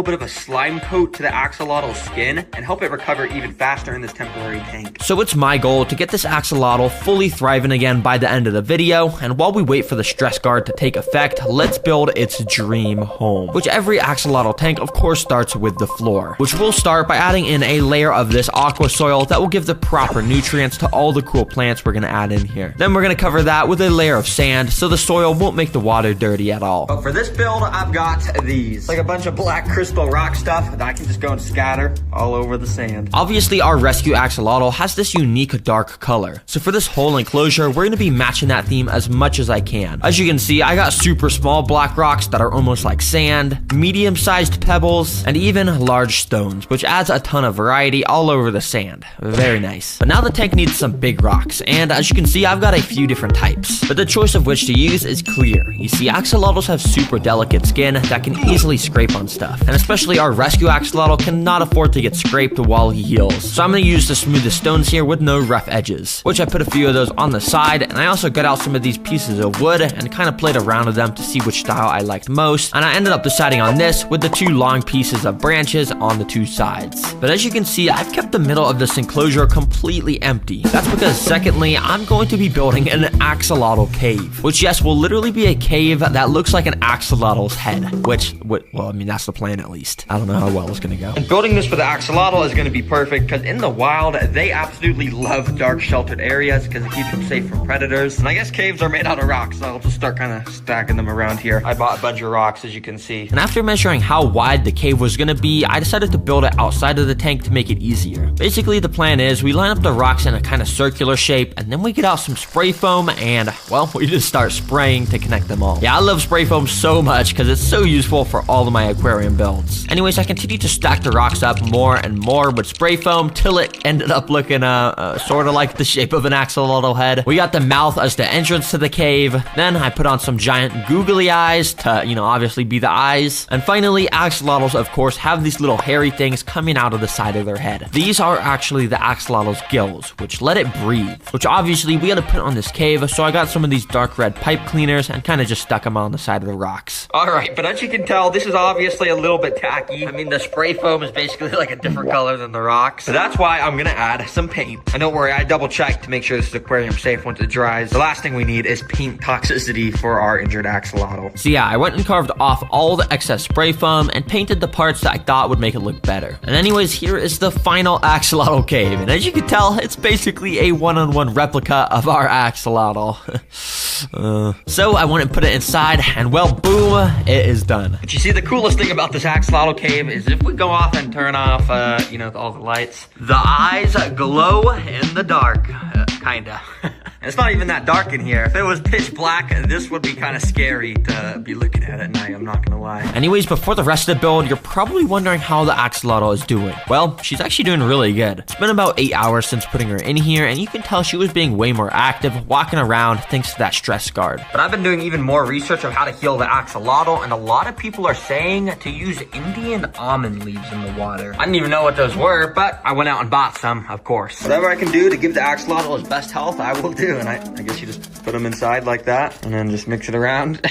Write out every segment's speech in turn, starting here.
little bit of a slime coat to the axolotl's skin and help it recover even faster in this temporary tank. So it's my goal to get this axolotl fully thriving again by the end of the video, and while we wait for the stress guard to take effect, let's build its dream home, which every axolotl tank of course starts with the floor, which we'll start by adding in a layer of this aqua soil that will give the proper nutrients to all the cool plants we're going to add in here. Then we're going to cover that with a layer of sand so the soil won't make the water dirty at all. But for this build, I've got these, like a bunch of black crystal rock stuff that I can just go and scatter all over the sand. Obviously, our rescue axolotl has this unique dark color, so for this whole enclosure, we're going to be matching that theme as much as I can. As you can see, I got super small black rocks that are almost like sand, medium-sized pebbles, and even large stones, which adds a ton of variety all over the sand. Very nice. But now the tank needs some big rocks, and as you can see, I've got a few different types, but the choice of which to use is clear. You see, axolotls have super delicate skin that can easily scrape on stuff, and especially our rescue axolotl cannot afford to get scraped while he heals. So I'm going to use the smoothest stones here with no rough edges, which I put a few of those on the side, and I also got out some of these pieces of wood and kind of played around with them to see which style I liked most, and I ended up deciding on this with the two long pieces of branches on the two sides. But as you can see, I've kept the middle of this enclosure completely empty. That's because secondly, I'm going to be building an axolotl cave, which yes, will literally be a cave that looks like an axolotl's head, which, well, I mean, that's the plan at least. I don't know how well it's gonna go. And building this for the axolotl is gonna be perfect because in the wild, they absolutely love dark sheltered areas because it keeps them safe from predators. And I guess caves are made out of rocks, so I'll just start kind of stacking them around here. I bought a bunch of rocks, as you can see. And after measuring how wide the cave was gonna be, I decided to build it outside of the tank to make it easier. Basically, the plan is we line up the rocks in a kind of circular shape, and then we get out some spray foam and, well, we just start spraying to connect them all. Yeah, I love spray foam so much because it's so useful for all of my aquarium builds. Anyways, I continued to stack the rocks up more and more with spray foam till it ended up looking sort of like the shape of an axolotl head. We got the mouth as the entrance to the cave. Then I put on some giant googly eyes to, you know, obviously be the eyes. And finally, axolotls, of course, have these little hairy things coming out of the side of their head. These are actually the axolotl's gills, which let it breathe, which obviously we had to put on this cave, so I got some of these dark red pipe cleaners and kind of just stuck them on the side of the rocks. Alright, but as you can tell, this is obviously a little bit tacky. I mean, the spray foam is basically like a different color than the rocks. So that's why I'm gonna add some paint. And don't worry, I double checked to make sure this is aquarium safe once it dries. The last thing we need is paint toxicity for our injured axolotl. So yeah, I went and carved off all the excess spray foam and painted the parts that I thought would make it look better. And anyways, here is the final axolotl cave. And as you can tell, it's basically a one-on-one replica of our axolotl. So I went and put it inside, and well, boom, it is done. But you see, the coolest thing about this axolotl cave is if we go off and turn off, you know, all the lights, the eyes glow in the dark, kinda. And it's not even that dark in here. If it was pitch black, this would be kind of scary to be looking at night, I'm not gonna lie. Anyways, before the rest of the build, you're probably wondering how the axolotl is doing. Well, she's actually doing really good. It's been about 8 hours since putting her in here, and you can tell she was being way more active, walking around thanks to that stress guard. But I've been doing even more research on how to heal the axolotl, and a lot of people are saying to use Indian almond leaves in the water. I didn't even know what those were, but I went out and bought some, of course. Whatever I can do to give the axolotl his best health, I will do. And I guess you just put them inside like that, and then just mix it around.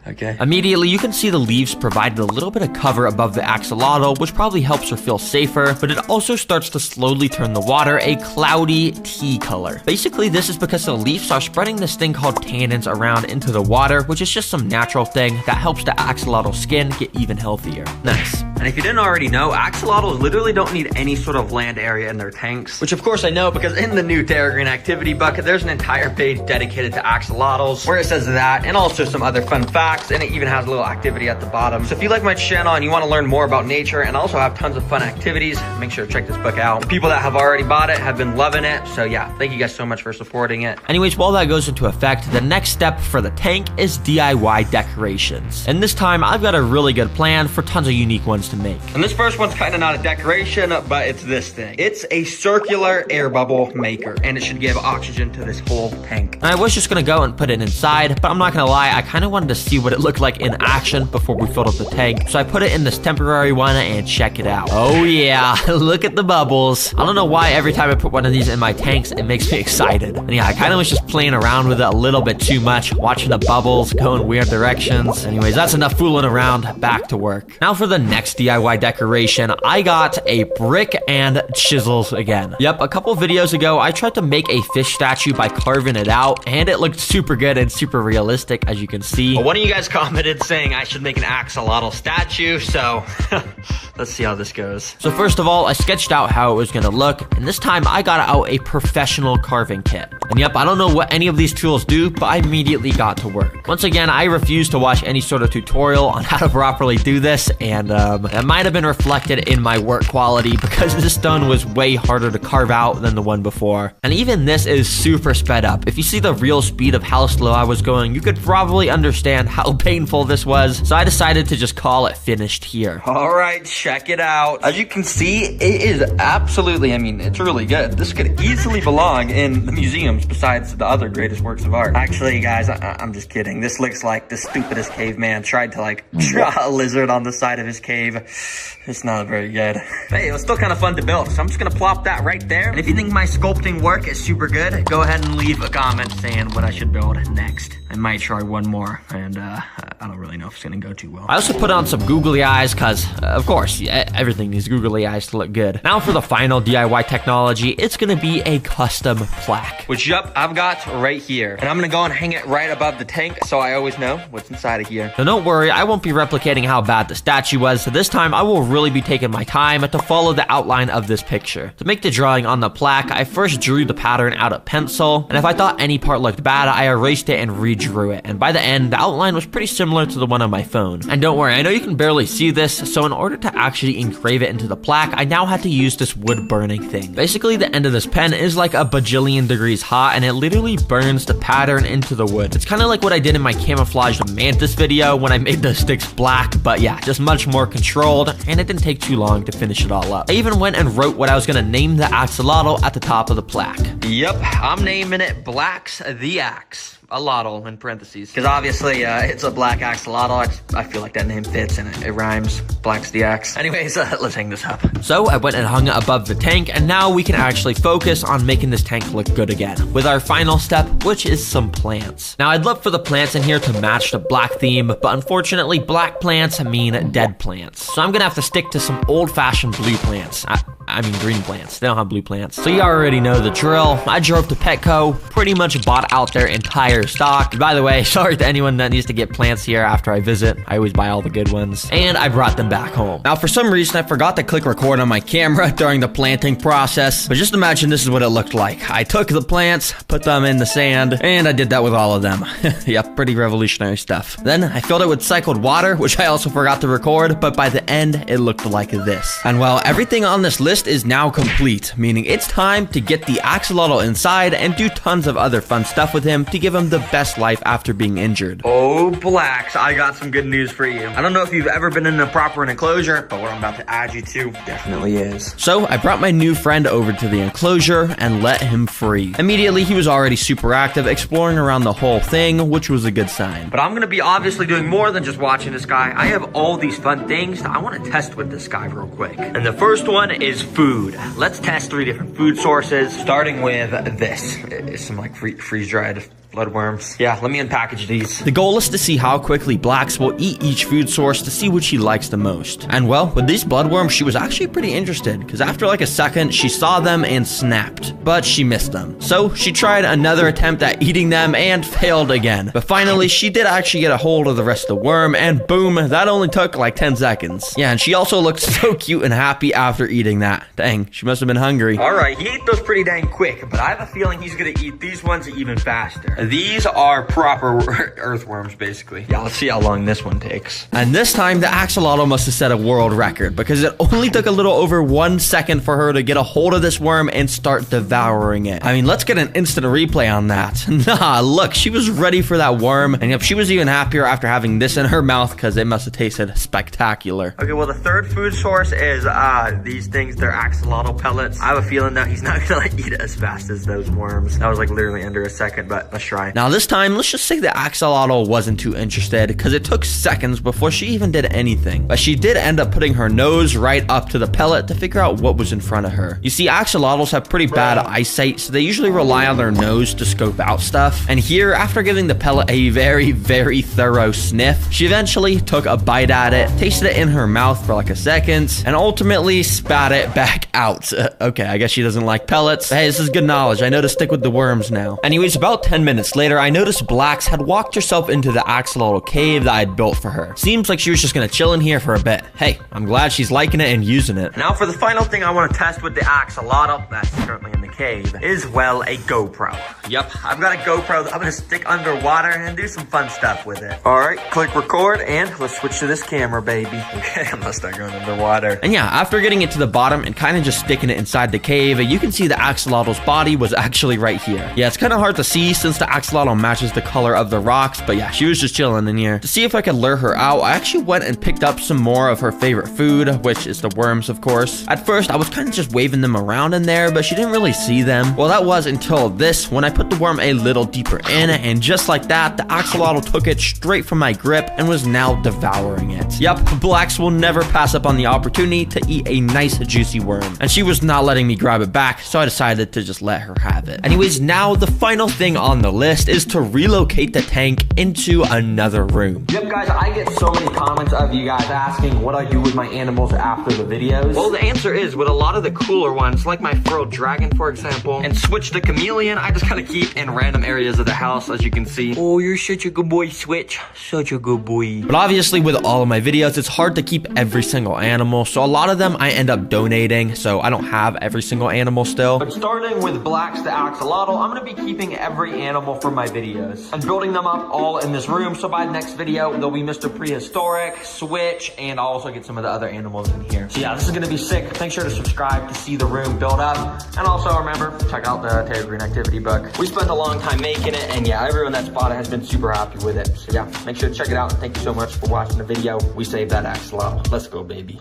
Okay. Immediately, you can see the leaves provided a little bit of cover above the axolotl, which probably helps her feel safer, but it also starts to slowly turn the water a cloudy tea color. Basically, this is because the leaves are spreading this thing called tannins around into the water, which is just some natural thing that helps the axolotl's skin get even healthier. Nice. And if you didn't already know, axolotls literally don't need any sort of land area in their tanks, which of course I know because in the new Terra Green activity bucket, there's an entire page dedicated to axolotls where it says that and also some other fun facts, and it even has a little activity at the bottom. So if you like my channel and you want to learn more about nature and also have tons of fun activities, make sure to check this book out. The people that have already bought it have been loving it, so yeah, thank you guys so much for supporting it. Anyways, while that goes into effect, the next step for the tank is DIY decorations. And this time, I've got a really good plan for tons of unique ones to make. And this first one's kind of not a decoration, but it's this thing. It's a circular air bubble maker, and it should give oxygen to this whole tank. And I was just gonna go and put it inside, but I'm not gonna lie, I kind of wanted to see what it looked like in action before we filled up the tank. So I put it in this temporary one and check it out. Oh yeah, look at the bubbles. I don't know why every time I put one of these in my tanks, it makes me excited. And yeah, I kind of was just playing around with it a little bit too much, watching the bubbles go in weird directions. Anyways, that's enough fooling around, back to work. Now for the next DIY decoration, I got a brick and chisels again. Yep, a couple videos ago, I tried to make a fish statue by carving it out, and it looked super good and super realistic, as you can see. Well, one of you guys commented saying I should make an axolotl statue, so let's see how this goes. So first of all, I sketched out how it was gonna look, and this time I got out a professional carving kit. And yep, I don't know what any of these tools do, but I immediately got to work. Once again, I refuse to watch any sort of tutorial on how to properly do this, and that might have been reflected in my work quality because this stone was way harder to carve out than the one before. And even this is super sped up. If you see the real speed of how slow I was going, you could probably understand how painful this was, so I decided to just call it finished here. All right, check it out. As you can see, it is absolutely, I mean, it's really good. This could easily belong in the museums besides the other greatest works of art. Actually, guys, I'm just kidding. This looks like the stupidest caveman tried to like draw a lizard on the side of his cave. It's not very good. Hey, it was still kind of fun to build, so I'm just gonna plop that right there. And if you think my sculpting work is super good, go ahead and leave a comment saying what I should build next. I might try one more, and I don't really know if it's gonna go too well. I also put on some googly eyes because, of course, everything needs googly eyes to look good. Now for the final DIY technology, it's gonna be a custom plaque. Which, yup, I've got right here. And I'm gonna go and hang it right above the tank so I always know what's inside of here. So don't worry, I won't be replicating how bad the statue was, so this time I will really be taking my time to follow the outline of this picture. To make the drawing on the plaque, I first drew the pattern out of pencil, and if I thought any part looked bad, I erased it and redrew it. And by the end, the outline was pretty similar to the one on my phone. And don't worry, I know you can barely see this, so in order to actually engrave it into the plaque, I now had to use this wood burning thing. Basically, the end of this pen is like a bajillion degrees hot, and it literally burns the pattern into the wood. It's kind of like what I did in my camouflaged mantis video when I made the sticks black, but yeah, just much more controlled, and it didn't take too long to finish it all up. I even went and wrote what I was gonna name the axolotl at the top of the plaque. Yep, I'm naming it Black's the Axe. A lotl in parentheses. Because obviously, it's a black axolotl. I feel like that name fits and it rhymes. Black's the axe. Anyways, let's hang this up. So I went and hung it above the tank, and now we can actually focus on making this tank look good again with our final step, which is some plants. Now I'd love for the plants in here to match the black theme, but unfortunately black plants mean dead plants. So I'm gonna have to stick to some old-fashioned blue plants. I mean green plants. They don't have blue plants. So you already know the drill. I drove to Petco, pretty much bought out their entire stock. And by the way, sorry to anyone that needs to get plants here after I visit. I always buy all the good ones. And I brought them back home. Now for some reason, I forgot to click record on my camera during the planting process. But just imagine this is what it looked like. I took the plants, put them in the sand, and I did that with all of them. Yep, pretty revolutionary stuff. Then I filled it with cycled water, which I also forgot to record, but by the end, it looked like this. And well, everything on this list is now complete, meaning it's time to get the axolotl inside and do tons of other fun stuff with him to give him the best life after being injured. Oh, Blacks, I got some good news for you. I don't know if you've ever been in a proper enclosure, but what I'm about to add you to definitely is. So I brought my new friend over to the enclosure and let him free. Immediately, he was already super active, exploring around the whole thing, which was a good sign. But I'm gonna be obviously doing more than just watching this guy. I have all these fun things that I want to test with this guy real quick. And the first one is food. Let's test 3 different food sources, starting with this. It's some like freeze-dried bloodworms. Yeah, let me unpackage these. The goal is to see how quickly Blacks will eat each food source to see which he likes the most. And well, with these bloodworms, she was actually pretty interested, because after like a second, she saw them and snapped, but she missed them. So she tried another attempt at eating them and failed again. But finally, she did actually get a hold of the rest of the worm, and boom, that only took like 10 seconds. Yeah, and she also looked so cute and happy after eating that. Dang, she must have been hungry. All right, he ate those pretty dang quick, but I have a feeling he's gonna eat these ones even faster. These are proper earthworms, basically. Yeah, let's see how long this one takes. And this time, the axolotl must have set a world record, because it only took a little over 1 second for her to get a hold of this worm and start devouring it. I mean, let's get an instant replay on that. Nah, look, she was ready for that worm, and yep, she was even happier after having this in her mouth, because it must have tasted spectacular. Okay, well, the third food source is these things. They're axolotl pellets. I have a feeling that he's not gonna like eat it as fast as those worms. That was like literally under a second, but let's shrine. Now this time, let's just say the axolotl wasn't too interested, because it took seconds before she even did anything. But she did end up putting her nose right up to the pellet to figure out what was in front of her. You see, axolotls have pretty bad eyesight, so they usually rely on their nose to scope out stuff. And here, after giving the pellet a very, very thorough sniff, she eventually took a bite at it, tasted it in her mouth for like a second, and ultimately spat it back out. Okay, I guess she doesn't like pellets. Hey, this is good knowledge. I know to stick with the worms now. Anyways, about 10 minutes later, I noticed Blax had walked herself into the axolotl cave that I'd built for her. Seems like she was just gonna chill in here for a bit. Hey, I'm glad she's liking it and using it. Now for the final thing I want to test with the axolotl that's currently in the cave is, well, a GoPro. Yep, I've got a GoPro that I'm gonna stick underwater and do some fun stuff with it. All right, click record and let's switch to this camera, baby. Okay, I'm gonna start going underwater. And yeah, after getting it to the bottom and kind of just sticking it inside the cave, you can see the axolotl's body was actually right here. Yeah, it's kind of hard to see since the axolotl matches the color of the rocks, but yeah, she was just chilling in here. To see if I could lure her out, I actually went and picked up some more of her favorite food, which is the worms, of course. At first, I was kind of just waving them around in there, but she didn't really see them. Well, that was until this, when I put the worm a little deeper in, and just like that, the axolotl took it straight from my grip and was now devouring it. Yep, Blax will never pass up on the opportunity to eat a nice juicy worm, and she was not letting me grab it back, so I decided to just let her have it. Anyways, now the final thing on the list is to relocate the tank into another room. Yep, guys, I get so many comments of you guys asking what I do with my animals after the videos. Well, the answer is, with a lot of the cooler ones, like my furrowed dragon, for example, and Switch the chameleon, I just kind of keep in random areas of the house, as you can see. Oh, you're such a good boy, Switch. Such a good boy. But obviously, with all of my videos, it's hard to keep every single animal, so a lot of them I end up donating, so I don't have every single animal still. But starting with Blax the axolotl, I'm gonna be keeping every animal from my videos and building them up all in this room, so by the next video, there'll be Mr. Prehistoric, Switch, and I'll also get some of the other animals in here. So yeah, this is gonna be sick. Make sure to subscribe to see the room build up, and also remember, check out the Terragruin activity book. We spent a long time making it, and yeah, everyone that's bought it has been super happy with it. So yeah, make sure to check it out, and thank you so much for watching the video. We saved that axolotl. Let's go, baby.